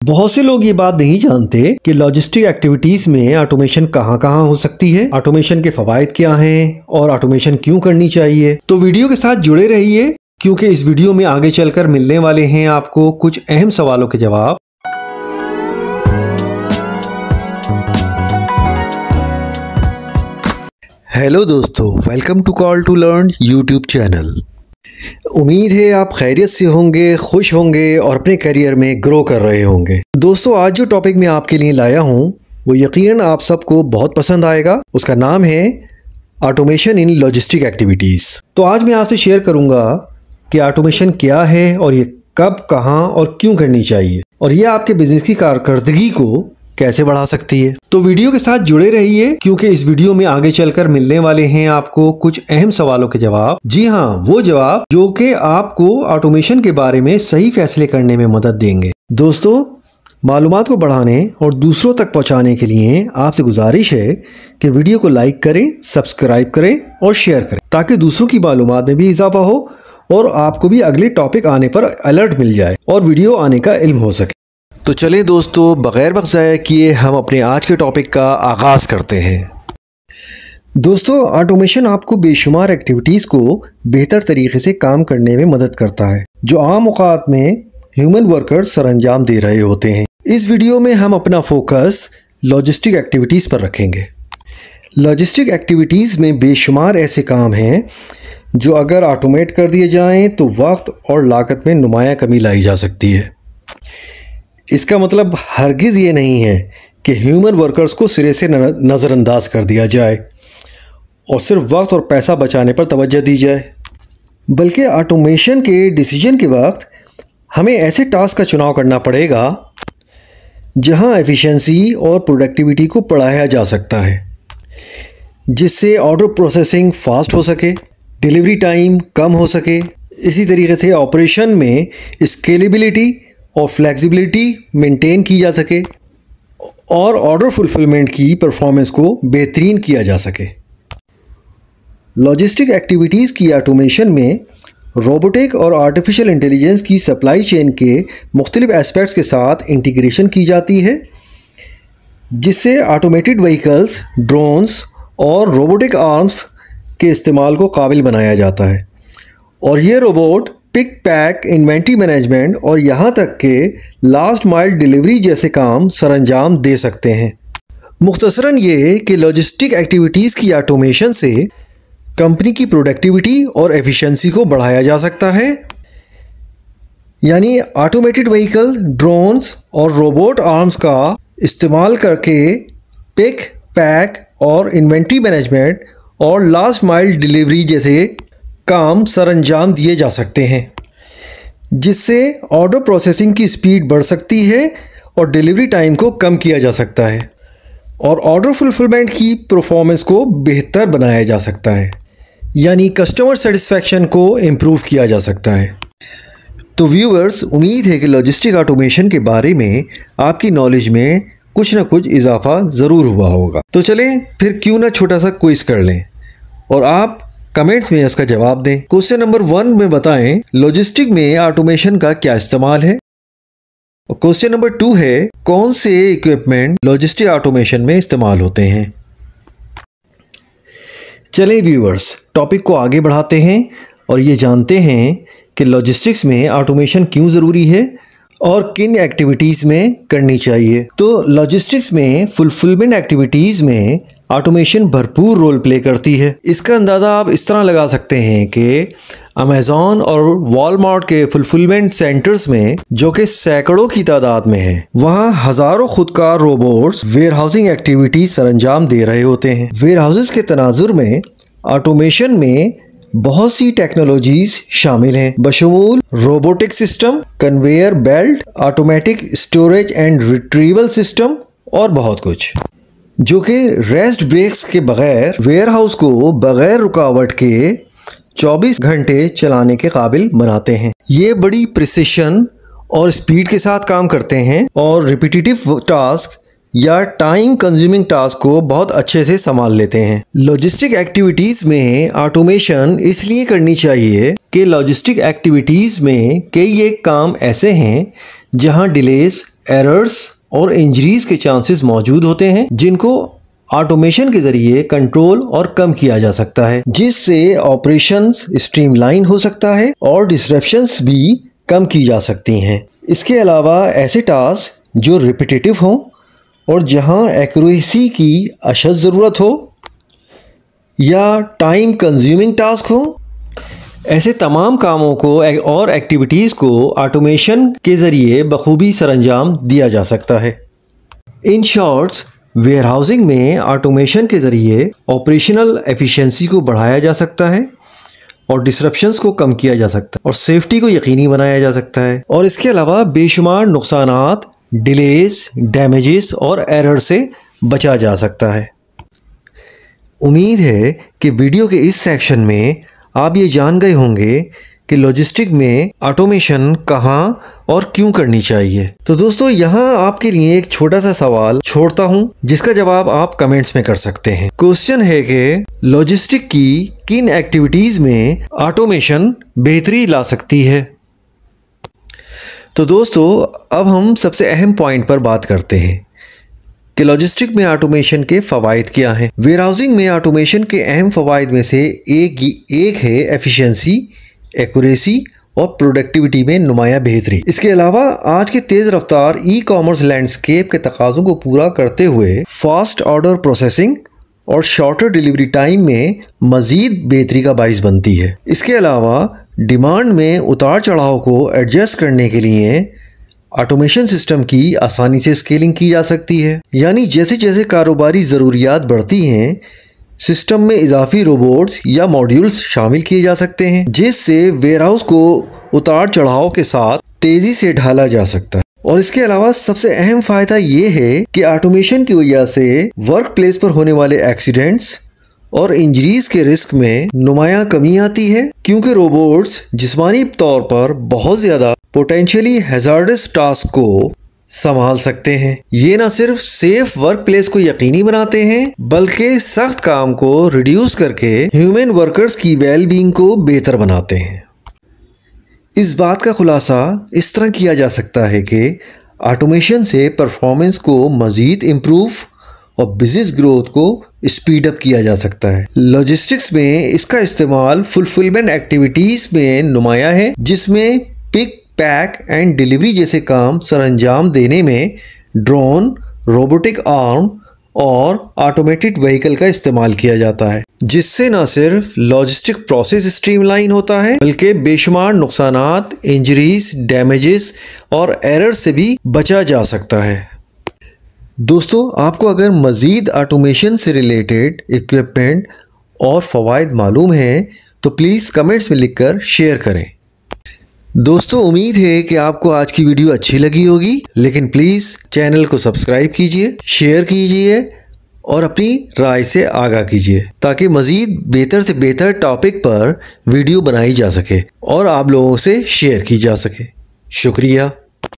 बहुत से लोग ये बात नहीं जानते कि लॉजिस्टिक एक्टिविटीज में ऑटोमेशन कहाँ कहाँ हो सकती है, ऑटोमेशन के फवायद क्या हैं और ऑटोमेशन क्यों करनी चाहिए। तो वीडियो के साथ जुड़े रहिए क्योंकि इस वीडियो में आगे चलकर मिलने वाले हैं आपको कुछ अहम सवालों के जवाब। हेलो दोस्तों, welcome to call to learn YouTube channel. उम्मीद है आप खैरियत से होंगे, खुश होंगे और अपने करियर में ग्रो कर रहे होंगे। दोस्तों, आज जो टॉपिक मैं आपके लिए लाया हूँ वो यकीनन आप सबको बहुत पसंद आएगा। उसका नाम है ऑटोमेशन इन लॉजिस्टिक एक्टिविटीज़। तो आज मैं आपसे शेयर करूँगा कि ऑटोमेशन क्या है और ये कब, कहाँ और क्यों करनी चाहिए और ये आपके बिजनेस की कारकर्दगी को कैसे बढ़ा सकती है। तो वीडियो के साथ जुड़े रहिए क्योंकि इस वीडियो में आगे चलकर मिलने वाले हैं आपको कुछ अहम सवालों के जवाब। जी हाँ, वो जवाब जो कि आपको ऑटोमेशन के बारे में सही फैसले करने में मदद देंगे। दोस्तों, मालूमात को बढ़ाने और दूसरों तक पहुंचाने के लिए आपसे गुजारिश है कि वीडियो को लाइक करें, सब्सक्राइब करें और शेयर करें ताकि दूसरों की मालूमात में भी इजाफा हो और आपको भी अगले टॉपिक आने पर अलर्ट मिल जाए और वीडियो आने का इल्म हो सके। तो चलें दोस्तों, बगैर वक्त ज़ाया किए हम अपने आज के टॉपिक का आगाज़ करते हैं। दोस्तों, ऑटोमेशन आपको बेशुमार एक्टिविटीज़ को बेहतर तरीके से काम करने में मदद करता है जो आम औकात में ह्यूमन वर्कर्स सरअंजाम दे रहे होते हैं। इस वीडियो में हम अपना फोकस लॉजिस्टिक एक्टिविटीज़ पर रखेंगे। लॉजिस्टिक एक्टिविटीज़ में बेशुमार ऐसे काम हैं जो अगर ऑटोमेट कर दिए जाएं तो वक्त और लागत में नुमायाँ कमी लाई जा सकती है। इसका मतलब हरगिज़ ये नहीं है कि ह्यूमन वर्कर्स को सिरे से नज़रअंदाज कर दिया जाए और सिर्फ वक्त और पैसा बचाने पर तवज्जो दी जाए, बल्कि ऑटोमेशन के डिसीजन के वक्त हमें ऐसे टास्क का चुनाव करना पड़ेगा जहां एफिशिएंसी और प्रोडक्टिविटी को बढ़ाया जा सकता है, जिससे ऑर्डर प्रोसेसिंग फास्ट हो सके, डिलीवरी टाइम कम हो सके। इसी तरीके से ऑपरेशन में स्केलेबिलिटी और फ्लेक्सिबिलिटी मेंटेन की जा सके और ऑर्डर फुलफिलमेंट की परफॉर्मेंस को बेहतरीन किया जा सके। लॉजिस्टिक एक्टिविटीज़ की ऑटोमेशन में रोबोटिक और आर्टिफिशियल इंटेलिजेंस की सप्लाई चेन के मुख्तलिफ एस्पेक्ट्स के साथ इंटीग्रेशन की जाती है, जिससे ऑटोमेटेड व्हीकल्स, ड्रोन्स और रोबोटिक आर्म्स के इस्तेमाल को काबिल बनाया जाता है और ये robot pick pack, inventory management और यहाँ तक के लास्ट माइल डिलीवरी जैसे काम सरअंजाम दे सकते हैं। मुख्तसरन ये कि लॉजिस्टिक एक्टिविटीज़ की ऑटोमेशन से कंपनी की प्रोडक्टिविटी और एफिशिएंसी को बढ़ाया जा सकता है। यानी ऑटोमेटेड व्हीकल, ड्रोन्स और रोबोट आर्म्स का इस्तेमाल करके पिक, पैक और इन्वेंट्री मैनेजमेंट और लास्ट माइल डिलीवरी जैसे काम सरअंजाम दिए जा सकते हैं, जिससे ऑर्डर प्रोसेसिंग की स्पीड बढ़ सकती है और डिलीवरी टाइम को कम किया जा सकता है और ऑर्डर फुलफिलमेंट की परफॉर्मेंस को बेहतर बनाया जा सकता है, यानी कस्टमर सेटिस्फैक्शन को इम्प्रूव किया जा सकता है। तो व्यूअर्स, उम्मीद है कि लॉजिस्टिक ऑटोमेशन के बारे में आपकी नॉलेज में कुछ ना कुछ इजाफा ज़रूर हुआ होगा। तो चलें फिर क्यों ना छोटा सा क्विज कर लें और आप कमेंट्स में इसका जवाब दें। क्वेश्चन नंबर 1 में बताएं लॉजिस्टिक में ऑटोमेशन का क्या इस्तेमाल है। और क्वेश्चन नंबर 2 है कौन से इक्विपमेंट लॉजिस्टिक ऑटोमेशन में इस्तेमाल होते हैं। चलें व्यूअर्स, टॉपिक को आगे बढ़ाते हैं और ये जानते हैं कि लॉजिस्टिक्स में ऑटोमेशन क्यों ज़रूरी है और किन एक्टिविटीज़ में करनी चाहिए। तो लॉजिस्टिक्स में फुलफिलमेंट एक्टिविटीज़ में ऑटोमेशन भरपूर रोल प्ले करती है। इसका अंदाज़ा आप इस तरह लगा सकते हैं कि अमेज़ॉन और वॉलमार्ट के फुलफिलमेंट सेंटर्स में, जो कि सैकड़ों की तादाद में हैं, वहाँ हज़ारों खुदकार रोबोट्स वेयर हाउसिंग एक्टिविटी सरअंजाम दे रहे होते हैं। वेयर हाउसेस के तनाजुर में ऑटोमेशन में बहुत सी टेक्नोलॉजीज शामिल हैं, बशमूल robotic system, conveyor belt, automatic storage and retrieval system और बहुत कुछ, जो कि रेस्ट ब्रेक्स के बगैर वेयर हाउस को बगैर रुकावट के 24 घंटे चलाने के काबिल बनाते हैं। ये बड़ी प्रिसिशन और स्पीड के साथ काम करते हैं और रिपीटिटिव टास्क या टाइम कंज्यूमिंग टास्क को बहुत अच्छे से संभाल लेते हैं। लॉजिस्टिक एक्टिविटीज़ में ऑटोमेशन इसलिए करनी चाहिए कि लॉजिस्टिक एक्टिविटीज़ में कई एक काम ऐसे हैं जहां डिलेस एरर्स और इंजरीज के चांसेस मौजूद होते हैं, जिनको ऑटोमेशन के ज़रिए कंट्रोल और कम किया जा सकता है, जिससे ऑपरेशंस स्ट्रीमलाइन हो सकता है और डिस्ट्रप्शंस भी कम की जा सकती हैं। इसके अलावा ऐसे टास्क जो रिपीटेटिव हों और जहां एक्यूरेसी की अशद ज़रूरत हो या टाइम कंज्यूमिंग टास्क हो, ऐसे तमाम कामों को और एक्टिविटीज़ को ऑटोमेशन के ज़रिए बखूबी सरअंजाम दिया जा सकता है। इन शॉर्ट्स, वेयरहाउसिंग में ऑटोमेशन के ज़रिए ऑपरेशनल एफिशिएंसी को बढ़ाया जा सकता है और डिस्रप्शंस को कम किया जा सकता है और सेफ्टी को यकीनी बनाया जा सकता है, और इसके अलावा बेशुमार नुकसानात, डिलेज, डैमेजेस और एरर से बचा जा सकता है। उम्मीद है कि वीडियो के इस सेक्शन में आप ये जान गए होंगे कि लॉजिस्टिक में ऑटोमेशन कहाँ और क्यों करनी चाहिए। तो दोस्तों, यहाँ आपके लिए एक छोटा सा सवाल छोड़ता हूँ जिसका जवाब आप कमेंट्स में कर सकते हैं। क्वेश्चन है कि लॉजिस्टिक की किन एक्टिविटीज़ में ऑटोमेशन बेहतरी ला सकती है। तो दोस्तों, अब हम सबसे अहम पॉइंट पर बात करते हैं कि लॉजिस्टिक में ऑटोमेशन के फ़वाइद क्या हैं। वेयरहाउसिंग में ऑटोमेशन के अहम फ़वाइद में से एक है एफिशिएंसी, एक्यूरेसी और प्रोडक्टिविटी में नुमाया बेहतरी। इसके अलावा आज के तेज़ रफ्तार ई कॉमर्स लैंडस्केप के तकाज़ों को पूरा करते हुए फास्ट ऑर्डर प्रोसेसिंग और शॉर्टर डिलीवरी टाइम में मज़ीद बेहतरी का बाइस बनती है। इसके अलावा डिमांड में उतार चढ़ाव को एडजस्ट करने के लिए ऑटोमेशन सिस्टम की आसानी से स्केलिंग की जा सकती है, यानी जैसे जैसे कारोबारी ज़रूरियात बढ़ती हैं, सिस्टम में इजाफी रोबोट्स या मॉड्यूल्स शामिल किए जा सकते हैं, जिससे वेयरहाउस को उतार चढ़ाव के साथ तेज़ी से ढाला जा सकता है। और इसके अलावा सबसे अहम फ़ायदा ये है कि ऑटोमेशन की वजह से वर्क प्लेस पर होने वाले एक्सीडेंट्स और इंजरीज के रिस्क में नुमाया कमी आती है, क्योंकि रोबोट्स जिस्मानी तौर पर बहुत ज़्यादा पोटेंशियली हैज़ार्डस टास्क को संभाल सकते हैं। ये न सिर्फ सेफ वर्क प्लेस को यकीनी बनाते हैं, बल्कि सख्त काम को रिड्यूस करके ह्यूमन वर्कर्स की वेल बीइंग को बेहतर बनाते हैं। इस बात का खुलासा इस तरह किया जा सकता है कि ऑटोमेशन से परफॉर्मेंस को मज़ीद इम्प्रूव और बिजनेस ग्रोथ को स्पीड अप किया जा सकता है। लॉजिस्टिक्स में इसका इस्तेमाल फुलफिलमेंट एक्टिविटीज़ में नुमाया है, जिसमें पिक, पैक एंड डिलीवरी जैसे काम सरअंजाम देने में ड्रोन, रोबोटिक आर्म और ऑटोमेटेड व्हीकल का इस्तेमाल किया जाता है, जिससे न सिर्फ लॉजिस्टिक प्रोसेस स्ट्रीमलाइन होता है, बल्कि बेशुमार नुकसानात, इंजरीज, डैमेजेस और एरर से भी बचा जा सकता है। दोस्तों, आपको अगर मज़ीद ऑटोमेशन से रिलेटेड इक्विपमेंट और फ़वाइद मालूम हैं तो प्लीज़ कमेंट्स में लिखकर शेयर करें। दोस्तों, उम्मीद है कि आपको आज की वीडियो अच्छी लगी होगी, लेकिन प्लीज़ चैनल को सब्सक्राइब कीजिए, शेयर कीजिए और अपनी राय से आगाह कीजिए, ताकि मज़ीद बेहतर से बेहतर टॉपिक पर वीडियो बनाई जा सके और आप लोगों से शेयर की जा सके। शुक्रिया।